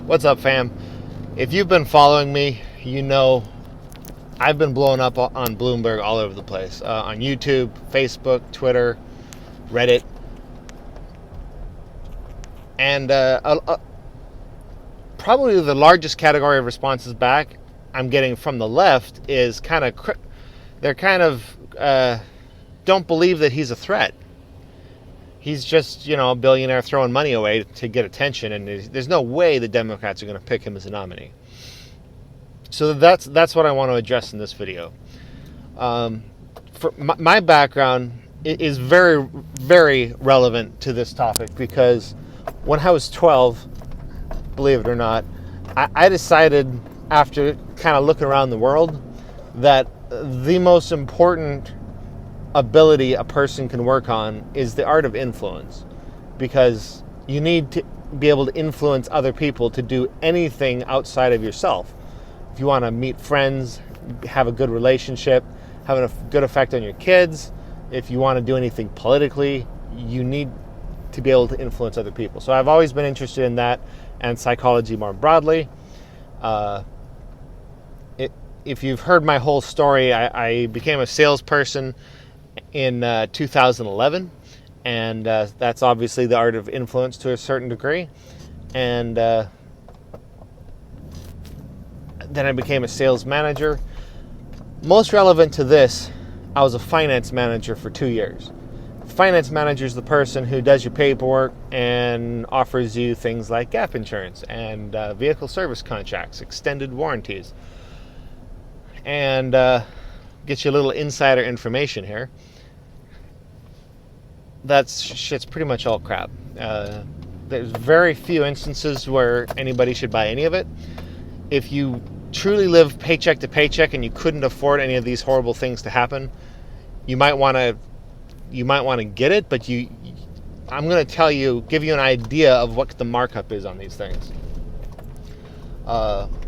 What's up, fam? If you've been following me, you know I've been blowing up on Bloomberg all over the place. On YouTube, Facebook, Twitter, Reddit. And probably the largest category of responses back I'm getting from the left is they're don't believe that he's a threat. He's just, a billionaire throwing money away to get attention, and there's no way the Democrats are going to pick him as a nominee. So that's what I want to address in this video. For my background is very, very relevant to this topic because when I was 12, believe it or not, I decided after kind of looking around the world that the most important ability a person can work on is the art of influence, because you need to be able to influence other people to do anything outside of yourself. If you want to meet friends, have a good relationship, have a good effect on your kids, if you want to do anything politically, you need to be able to influence other people. So I've always been interested in that and psychology more broadly. If you've heard my whole story, I became a salesperson in 2011, and that's obviously the art of influence to a certain degree. And then I became a sales manager. Most relevant to this, I was a finance manager for 2 years. Finance manager is the person who does your paperwork and offers you things like gap insurance and vehicle service contracts, extended warranties, and get you a little insider information here. That shit's pretty much all crap. There's very few instances where anybody should buy any of it. If you truly live paycheck to paycheck and you couldn't afford any of these horrible things to happen, you might want to get it, but I'm going to give you an idea of what the markup is on these things.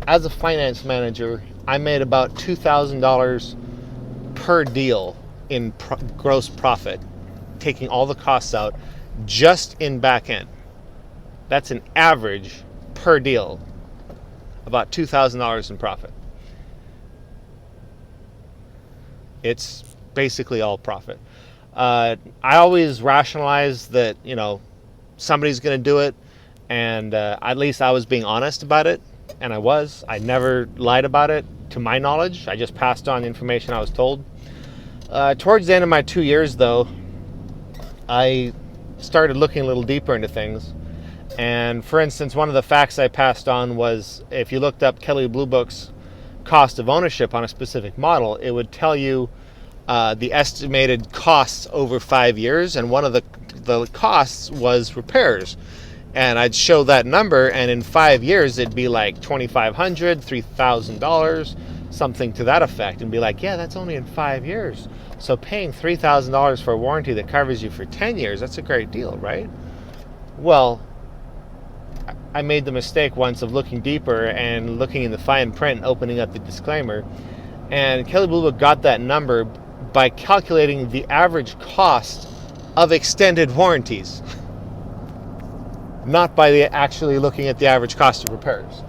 As a finance manager, I made about $2,000 per deal in gross profit, taking all the costs out just in back end. That's an average per deal, about $2,000 in profit. It's basically all profit. I always rationalize that, somebody's going to do it, and at least I was being honest about it, and I never lied about it to my knowledge. I just passed on the information I was told. Towards the end of my 2 years, though, I started looking a little deeper into things. And for instance, one of the facts I passed on was if you looked up Kelley Blue Book's cost of ownership on a specific model, it would tell you the estimated costs over 5 years, and one of the costs was repairs. And I'd show that number, and in 5 years it'd be like $2,500, $3,000, something to that effect, and be like, yeah, that's only in 5 years. So paying $3,000 for a warranty that covers you for 10 years, that's a great deal, right? Well, I made the mistake once of looking deeper and looking in the fine print and opening up the disclaimer, and Kelley Blue Book got that number by calculating the average cost of extended warranties, not by actually looking at the average cost of repairs.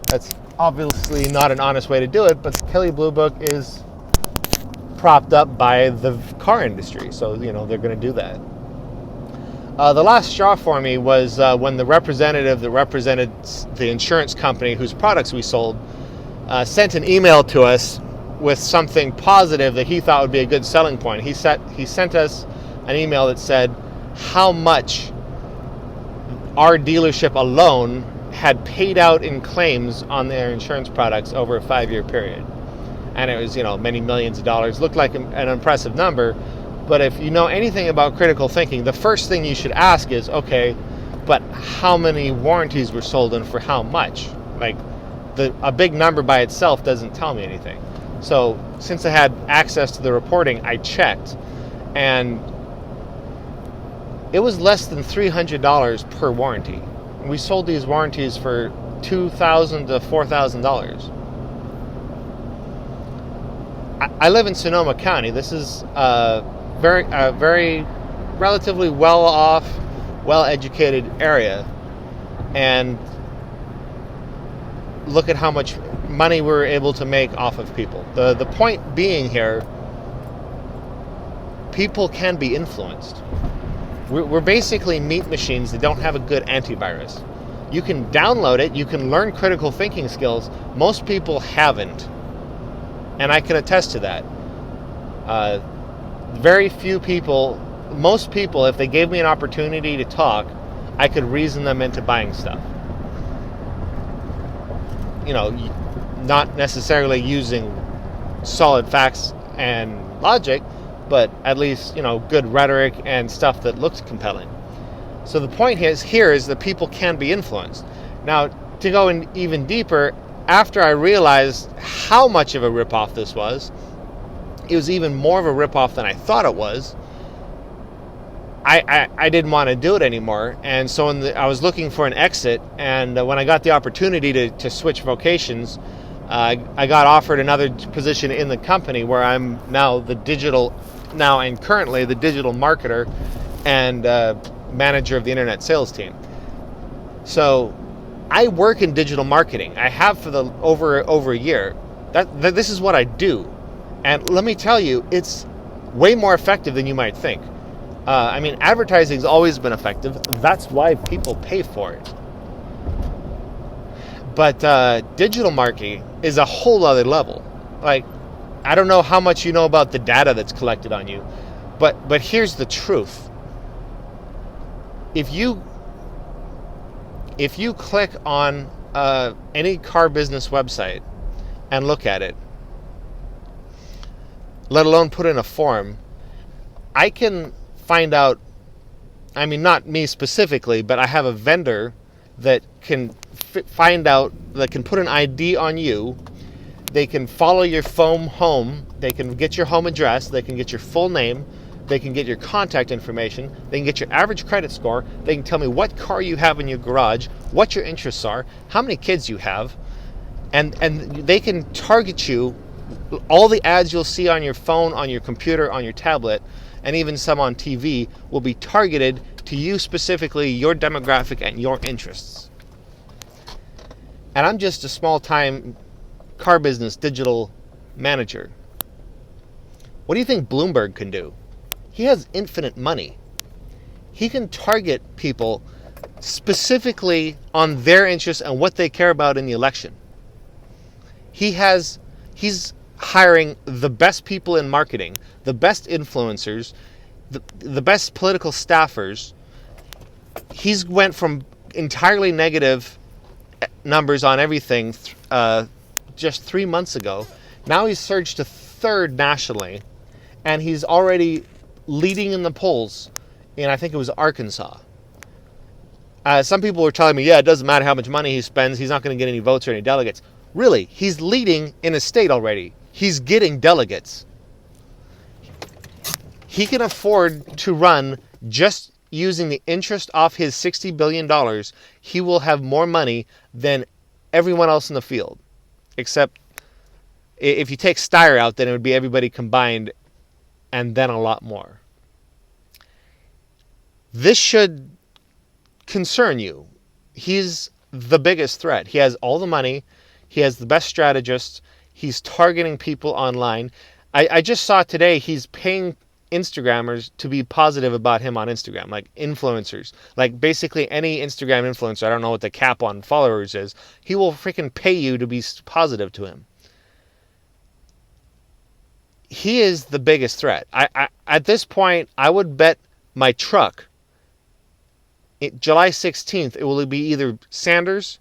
That's obviously not an honest way to do it, but Kelley Blue Book is propped up by the car industry, so they're going to do that. The last straw for me was when the representative that represented the insurance company whose products we sold sent an email to us with something positive that he thought would be a good selling point. He sent us an email that said how much our dealership alone had paid out in claims on their insurance products over a 5-year period. And it was, many millions of dollars. Looked like an impressive number. But if you know anything about critical thinking, the first thing you should ask is, okay, but how many warranties were sold and for how much? Like, a big number by itself doesn't tell me anything. So since I had access to the reporting, I checked, and it was less than $300 per warranty. We sold these warranties for $2,000 to $4,000. I live in Sonoma County. This is a very relatively well-off, well-educated area, and look at how much money we're able to make off of people. The point being here, people can be influenced. We're basically meat machines that don't have a good antivirus. You can download it, you can learn critical thinking skills. Most people haven't. And I can attest to that. Very few people, most people, if they gave me an opportunity to talk, I could reason them into buying stuff. You know, not necessarily using solid facts and logic, but at least, you know, good rhetoric and stuff that looks compelling. So the point here is that people can be influenced. Now, to go in even deeper, after I realized how much of a ripoff this was, it was even more of a ripoff than I thought it was. I didn't want to do it anymore, and so I was looking for an exit, and when I got the opportunity to switch vocations, I got offered another position in the company where I'm now currently the digital marketer and manager of the internet sales team. So I work in digital marketing. I have for over a year. This is what I do, and let me tell you, it's way more effective than you might think. I mean, advertising's always been effective. That's why people pay for it. But digital marketing is a whole other level. Like, I don't know how much you know about the data that's collected on you, but here's the truth. If you click on any car business website and look at it, let alone put in a form, I can find out, I mean, not me specifically, but I have a vendor that can find out, that can put an ID on you. They can follow your phone home. They can get your home address. They can get your full name. They can get your contact information. They can get your average credit score. They can tell me what car you have in your garage, what your interests are, how many kids you have, and they can target you. All the ads you'll see on your phone, on your computer, on your tablet, and even some on TV will be targeted to you specifically, your demographic, and your interests. And I'm just a small-time car business digital manager. What do you think Bloomberg can do? He has infinite money. He can target people specifically on their interests and what they care about in the election. He's hiring the best people in marketing, the best influencers, the best political staffers. He's went from entirely negative numbers on everything just 3 months ago. Now he's surged to third nationally, and he's already leading in the polls in, I think it was Arkansas. Some people were telling me, yeah, it doesn't matter how much money he spends, he's not going to get any votes or any delegates. Really, he's leading in a state already. He's getting delegates. He can afford to run just using the interest off his $60 billion. He will have more money than everyone else in the field. Except if you take Steyer out, then it would be everybody combined and then a lot more. This should concern you. He's the biggest threat. He has all the money. He has the best strategists. He's targeting people online. I just saw today he's paying Instagrammers to be positive about him on Instagram, like influencers. Like basically any Instagram influencer, I don't know what the cap on followers is, he will freaking pay you to be positive to him. He is the biggest threat. At this point, I would bet my truck, July 16th, it will be either Sanders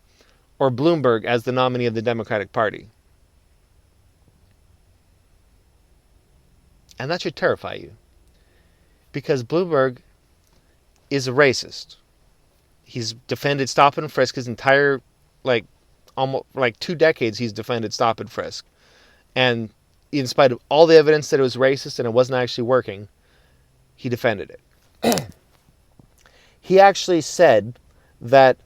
or Bloomberg as the nominee of the Democratic Party. And that should terrify you. Because Bloomberg is a racist. He's defended stop and frisk his entire, almost 2 decades he's defended stop and frisk. And in spite of all the evidence that it was racist and it wasn't actually working, he defended it. He actually said that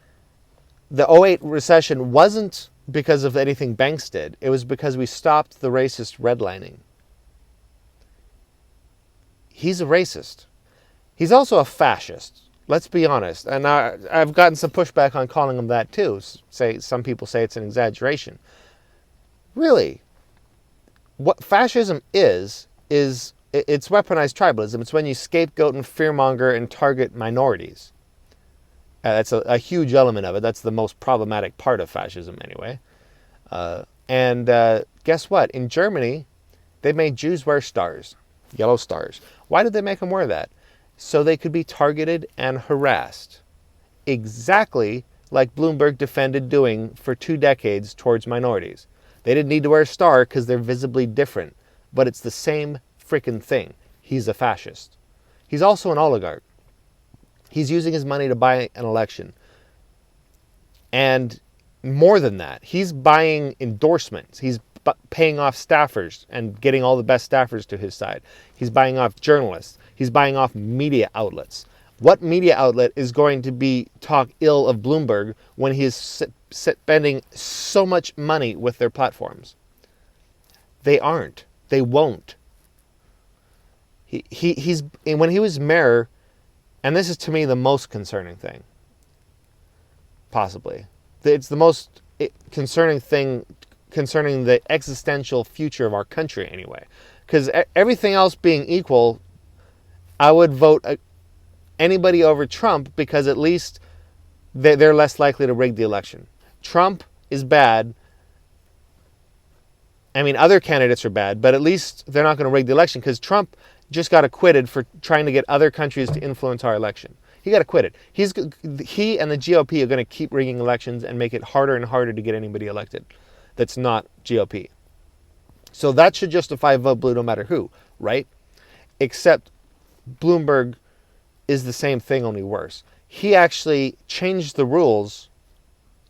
the 2008 recession wasn't because of anything banks did. It was because we stopped the racist redlining. He's a racist. He's also a fascist. Let's be honest. And I've gotten some pushback on calling them that too. Say some people say it's an exaggeration. Really, what fascism is it's weaponized tribalism. It's when you scapegoat and fearmonger and target minorities. That's a huge element of it. That's the most problematic part of fascism, anyway. And guess what? In Germany, they made Jews wear stars, yellow stars. Why did they make them wear that? So they could be targeted and harassed. Exactly like Bloomberg defended doing for 2 decades towards minorities. They didn't need to wear a star because they're visibly different. But it's the same freaking thing. He's a fascist. He's also an oligarch. He's using his money to buy an election. And more than that, he's buying endorsements. He's paying off staffers and getting all the best staffers to his side. He's buying off journalists. He's buying off media outlets. What media outlet is going to be talk ill of Bloomberg when he is spending so much money with their platforms? They aren't. They won't. He's when he was mayor, and this is to me the most concerning thing. Possibly. It's the most concerning thing concerning the existential future of our country anyway. Because everything else being equal, I would vote anybody over Trump because at least they're less likely to rig the election. Trump is bad. I mean, other candidates are bad, but at least they're not going to rig the election because Trump just got acquitted for trying to get other countries to influence our election. He got acquitted. He and the GOP are going to keep rigging elections and make it harder and harder to get anybody elected that's not GOP. So that should justify vote blue no matter who, right? Except Bloomberg is the same thing, only worse. He actually changed the rules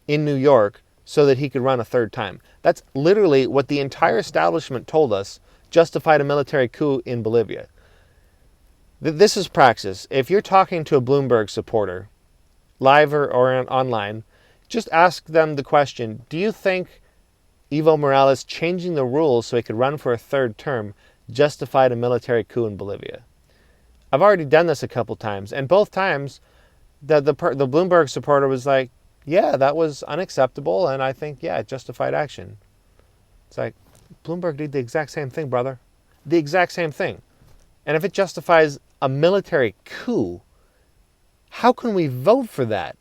in New York so that he could run a third time. That's literally what the entire establishment told us justified a military coup in Bolivia. This is praxis. If you're talking to a Bloomberg supporter, live or online, just ask them the question, do you think Evo Morales changing the rules so he could run for a third term justified a military coup in Bolivia? I've already done this a couple times, and both times the Bloomberg supporter was like, yeah, that was unacceptable, and I think, yeah, it justified action. It's like, Bloomberg did the exact same thing, brother. The exact same thing. And if it justifies a military coup, how can we vote for that?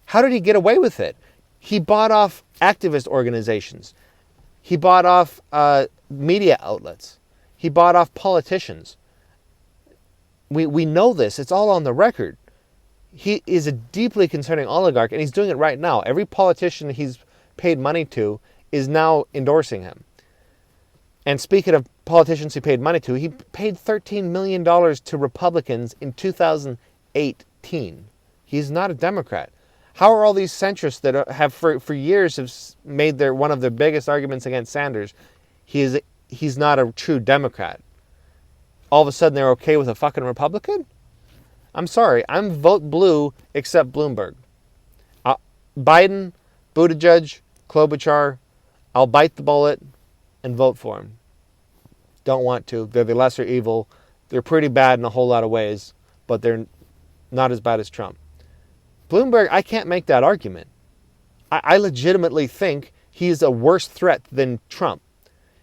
How did he get away with it? He bought off activist organizations. He bought off media outlets. He bought off politicians. We know this. It's all on the record. He is a deeply concerning oligarch, and he's doing it right now. Every politician he's paid money to is now endorsing him. And speaking of politicians he paid money to, he paid $13 million to Republicans in 2018. He's not a Democrat. How are all these centrists that have for years have made one of their biggest arguments against Sanders, he's not a true Democrat? All of a sudden they're okay with a fucking Republican? I'm sorry, I'm vote blue except Bloomberg. Biden, Buttigieg, Klobuchar, I'll bite the bullet and vote for him. Don't want to. They're the lesser evil. They're pretty bad in a whole lot of ways, but they're not as bad as Trump. Bloomberg, I can't make that argument. I legitimately think he's a worse threat than Trump,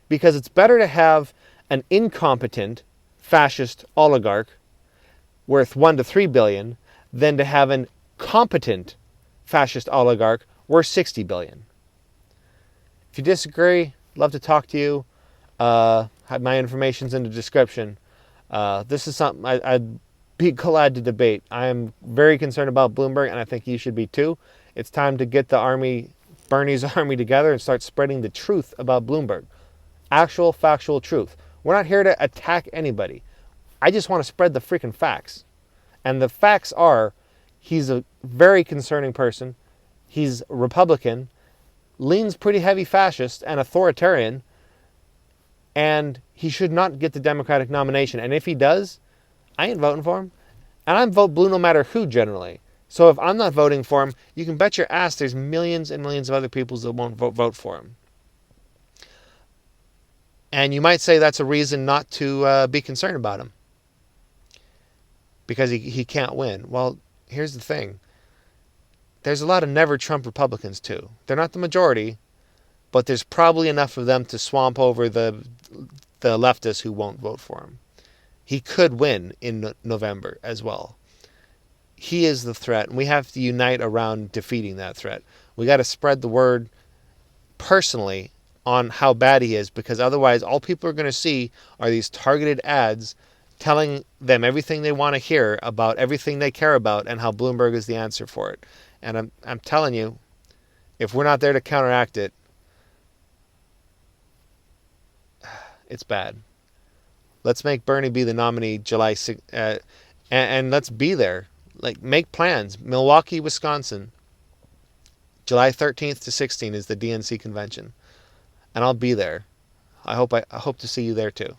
because it's better to have an incompetent fascist oligarch worth $1 to $3 billion than to have an competent fascist oligarch worth $60 billion. If you disagree, love to talk to you. My information's in the description. This is something I'd be glad to debate. I am very concerned about Bloomberg, and I think you should be too. It's time to get the army, Bernie's army together and start spreading the truth about Bloomberg. Actual, factual truth. We're not here to attack anybody. I just want to spread the freaking facts. And the facts are, he's a very concerning person. He's Republican, leans pretty heavy fascist and authoritarian, and he should not get the Democratic nomination. And if he does, I ain't voting for him. And I'm vote blue no matter who, generally. So if I'm not voting for him, you can bet your ass there's millions and millions of other people that won't vote for him. And you might say that's a reason not to be concerned about him. because he can't win. Well, here's the thing. There's a lot of never Trump Republicans too. They're not the majority, but there's probably enough of them to swamp over the leftists who won't vote for him. He could win in November as well. He is the threat, and we have to unite around defeating that threat. We got to spread the word personally on how bad he is, because otherwise all people are going to see are these targeted ads telling them everything they want to hear about everything they care about and how Bloomberg is the answer for it. And I'm telling you, if we're not there to counteract it, it's bad. Let's make Bernie be the nominee July 6th, and let's be there. Like, make plans. Milwaukee, Wisconsin, July 13th to 16th is the DNC convention, and I'll be there. I hope to see you there too.